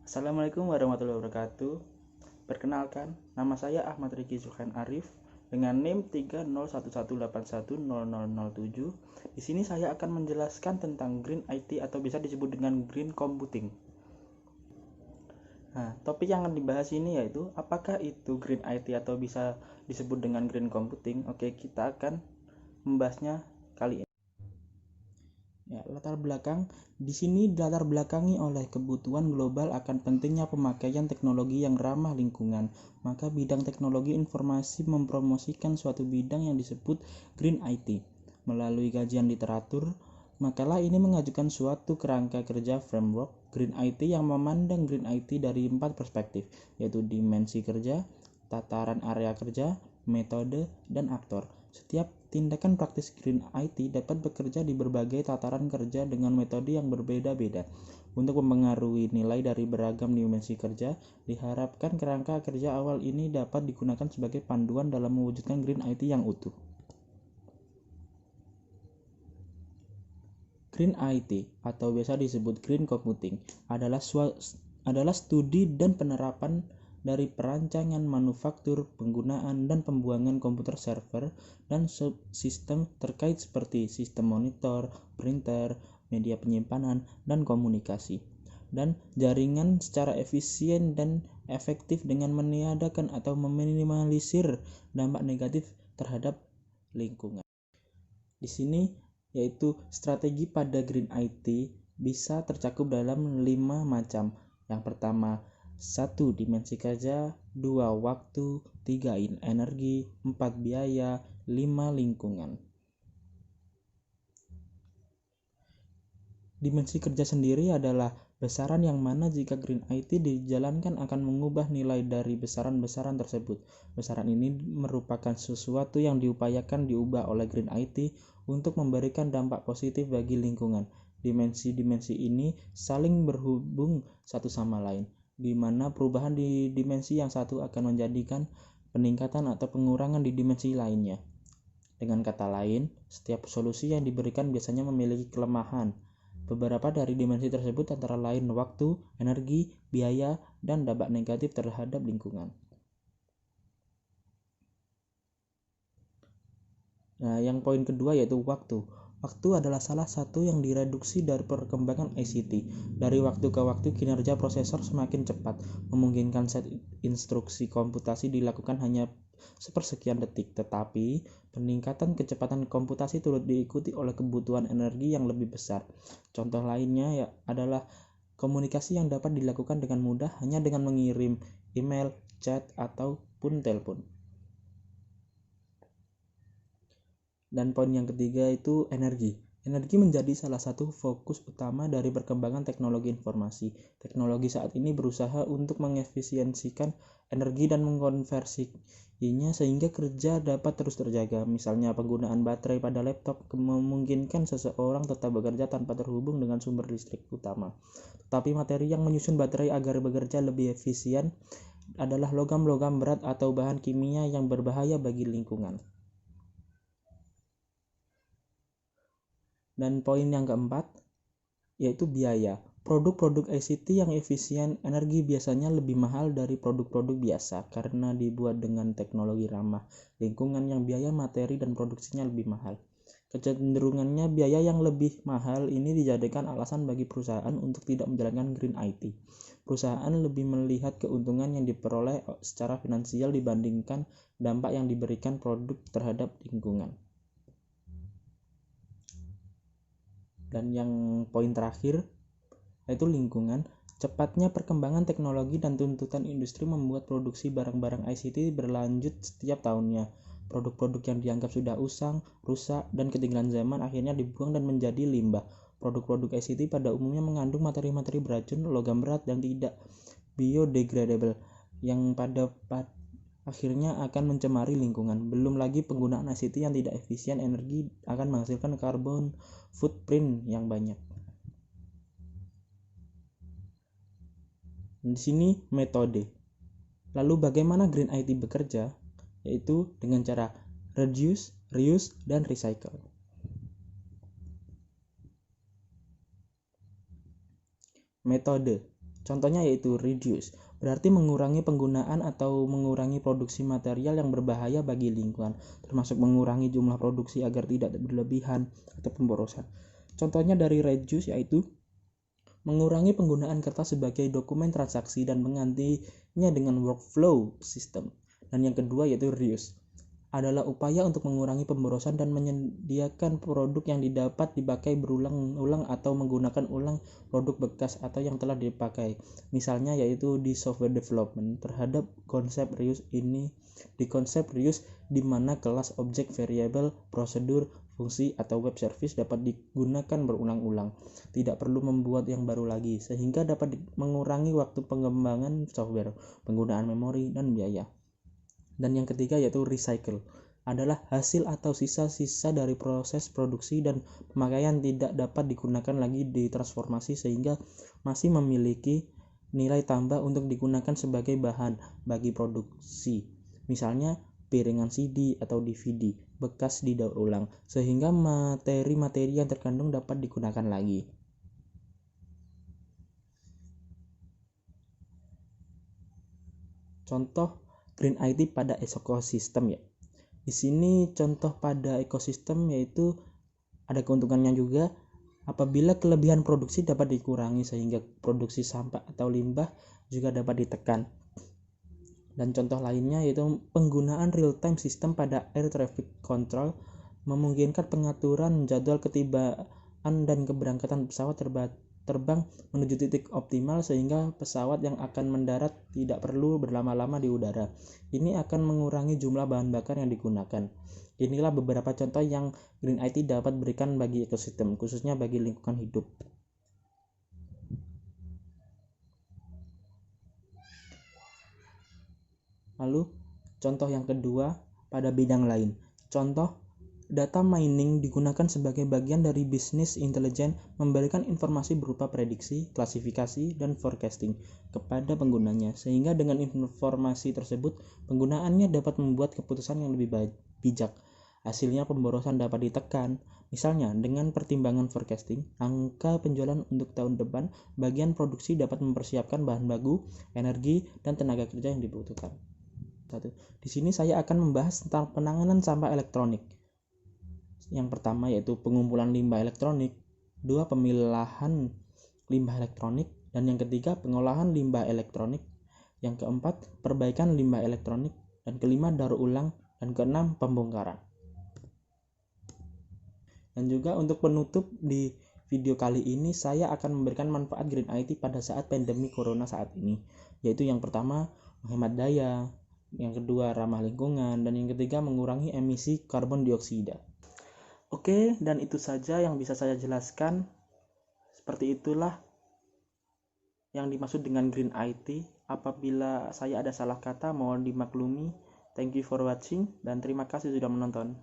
Assalamualaikum warahmatullahi wabarakatuh. Perkenalkan, nama saya Ahmad Riki Zulhan Arif dengan NIM 30118100007. Di sini saya akan menjelaskan tentang Green IT atau bisa disebut dengan Green Computing. Nah, topik yang akan dibahas ini yaitu apakah itu Green IT atau bisa disebut dengan Green Computing. Oke, kita akan membahasnya kali ini. Ya, latar belakang di sini latar belakangi oleh kebutuhan global akan pentingnya pemakaian teknologi yang ramah lingkungan. Maka bidang teknologi informasi mempromosikan suatu bidang yang disebut Green IT. Melalui kajian literatur, makalah ini mengajukan suatu kerangka kerja framework Green IT yang memandang Green IT dari 4 perspektif, yaitu dimensi kerja, tataran area kerja, metode, dan aktor. Setiap tindakan praktis Green IT dapat bekerja di berbagai tataran kerja dengan metode yang berbeda-beda. Untuk mempengaruhi nilai dari beragam dimensi kerja, diharapkan kerangka kerja awal ini dapat digunakan sebagai panduan dalam mewujudkan Green IT yang utuh. Green IT atau biasa disebut Green Computing adalah studi dan penerapan dari perancangan manufaktur, penggunaan dan pembuangan komputer server dan subsistem terkait seperti sistem monitor, printer, media penyimpanan dan komunikasi, dan jaringan secara efisien dan efektif dengan meniadakan atau meminimalisir dampak negatif terhadap lingkungan. Di sini yaitu strategi pada Green IT bisa tercakup dalam 5 macam. Yang pertama, 1 dimensi kerja, 2 waktu, 3 energi, 4 biaya, 5 lingkungan. Dimensi kerja sendiri adalah besaran yang mana jika Green IT dijalankan akan mengubah nilai dari besaran-besaran tersebut. Besaran ini merupakan sesuatu yang diupayakan diubah oleh Green IT untuk memberikan dampak positif bagi lingkungan. Dimensi-dimensi ini saling berhubung satu sama lain, di mana perubahan di dimensi yang satu akan menjadikan peningkatan atau pengurangan di dimensi lainnya. Dengan kata lain, setiap solusi yang diberikan biasanya memiliki kelemahan. Beberapa dari dimensi tersebut antara lain waktu, energi, biaya, dan dampak negatif terhadap lingkungan. Nah, yang poin kedua yaitu waktu. Waktu adalah salah satu yang direduksi dari perkembangan ICT. Dari waktu ke waktu kinerja prosesor semakin cepat, memungkinkan set instruksi komputasi dilakukan hanya sepersekian detik, tetapi peningkatan kecepatan komputasi turut diikuti oleh kebutuhan energi yang lebih besar. Contoh lainnya adalah komunikasi yang dapat dilakukan dengan mudah hanya dengan mengirim email, chat, ataupun telepon. Dan poin yang ketiga itu energi. Energi menjadi salah satu fokus utama dari perkembangan teknologi informasi. Teknologi saat ini berusaha untuk mengefisiensikan energi dan mengkonversinya sehingga kerja dapat terus terjaga. Misalnya penggunaan baterai pada laptop memungkinkan seseorang tetap bekerja tanpa terhubung dengan sumber listrik utama. Tetapi materi yang menyusun baterai agar bekerja lebih efisien adalah logam-logam berat atau bahan kimia yang berbahaya bagi lingkungan. Dan poin yang keempat yaitu biaya. Produk-produk ICT yang efisien energi biasanya lebih mahal dari produk-produk biasa karena dibuat dengan teknologi ramah lingkungan yang biaya materi dan produksinya lebih mahal. Kecenderungannya biaya yang lebih mahal ini dijadikan alasan bagi perusahaan untuk tidak menjalankan Green IT. Perusahaan lebih melihat keuntungan yang diperoleh secara finansial dibandingkan dampak yang diberikan produk terhadap lingkungan. Dan yang poin terakhir yaitu lingkungan. Cepatnya perkembangan teknologi dan tuntutan industri membuat produksi barang-barang ICT berlanjut setiap tahunnya. Produk-produk yang dianggap sudah usang, rusak, dan ketinggalan zaman akhirnya dibuang dan menjadi limbah. Produk-produk ICT pada umumnya mengandung materi-materi beracun, logam berat, dan tidak biodegradable yang pada akhirnya akan mencemari lingkungan. Belum lagi penggunaan ICT yang tidak efisien energi akan menghasilkan carbon footprint yang banyak. Di sini metode. Lalu bagaimana Green IT bekerja? Yaitu dengan cara reduce, reuse, dan recycle. Metode. Contohnya yaitu reduce, berarti mengurangi penggunaan atau mengurangi produksi material yang berbahaya bagi lingkungan, termasuk mengurangi jumlah produksi agar tidak berlebihan atau pemborosan. Contohnya dari reduce yaitu mengurangi penggunaan kertas sebagai dokumen transaksi dan menggantinya dengan workflow system. Dan yang kedua yaitu reuse, adalah upaya untuk mengurangi pemborosan dan menyediakan produk yang didapat dipakai berulang-ulang atau menggunakan ulang produk bekas atau yang telah dipakai. Misalnya yaitu di software development terhadap konsep reuse ini, di konsep reuse di mana kelas objek, variable, prosedur, fungsi atau web service dapat digunakan berulang-ulang, tidak perlu membuat yang baru lagi, sehingga dapat mengurangi waktu pengembangan software, penggunaan memori, dan biaya. Dan yang ketiga yaitu recycle, adalah hasil atau sisa-sisa dari proses produksi dan pemakaian tidak dapat digunakan lagi ditransformasi sehingga masih memiliki nilai tambah untuk digunakan sebagai bahan bagi produksi. Misalnya piringan CD atau DVD bekas didaur ulang sehingga materi-materi yang terkandung dapat digunakan lagi. Contoh Green IT pada ekosistem ya. Di sini contoh pada ekosistem yaitu ada keuntungannya juga apabila kelebihan produksi dapat dikurangi sehingga produksi sampah atau limbah juga dapat ditekan. Dan contoh lainnya yaitu penggunaan real-time system pada air traffic control memungkinkan pengaturan jadwal ketibaan dan keberangkatan pesawat terbang menuju titik optimal sehingga pesawat yang akan mendarat tidak perlu berlama-lama di udara. Ini akan mengurangi jumlah bahan bakar yang digunakan. Inilah beberapa contoh yang Green IT dapat berikan bagi ekosistem, khususnya bagi lingkungan hidup. Lalu, contoh yang kedua pada bidang lain. Contoh, data mining digunakan sebagai bagian dari bisnis intelijen memberikan informasi berupa prediksi, klasifikasi, dan forecasting kepada penggunanya, sehingga dengan informasi tersebut penggunaannya dapat membuat keputusan yang lebih bijak. Hasilnya pemborosan dapat ditekan. Misalnya, dengan pertimbangan forecasting, angka penjualan untuk tahun depan, bagian produksi dapat mempersiapkan bahan baku, energi, dan tenaga kerja yang dibutuhkan. Di sini saya akan membahas tentang penanganan sampah elektronik. Yang pertama yaitu pengumpulan limbah elektronik, dua pemilahan limbah elektronik, dan yang ketiga pengolahan limbah elektronik, yang keempat perbaikan limbah elektronik, dan kelima daur ulang, dan keenam pembongkaran. Dan juga untuk penutup di video kali ini saya akan memberikan manfaat Green IT pada saat pandemi corona saat ini, yaitu yang pertama menghemat daya, yang kedua ramah lingkungan, dan yang ketiga mengurangi emisi karbon dioksida. Oke, dan itu saja yang bisa saya jelaskan. Seperti itulah yang dimaksud dengan Green IT. Apabila saya ada salah kata mohon dimaklumi. Thank you for watching dan terima kasih sudah menonton.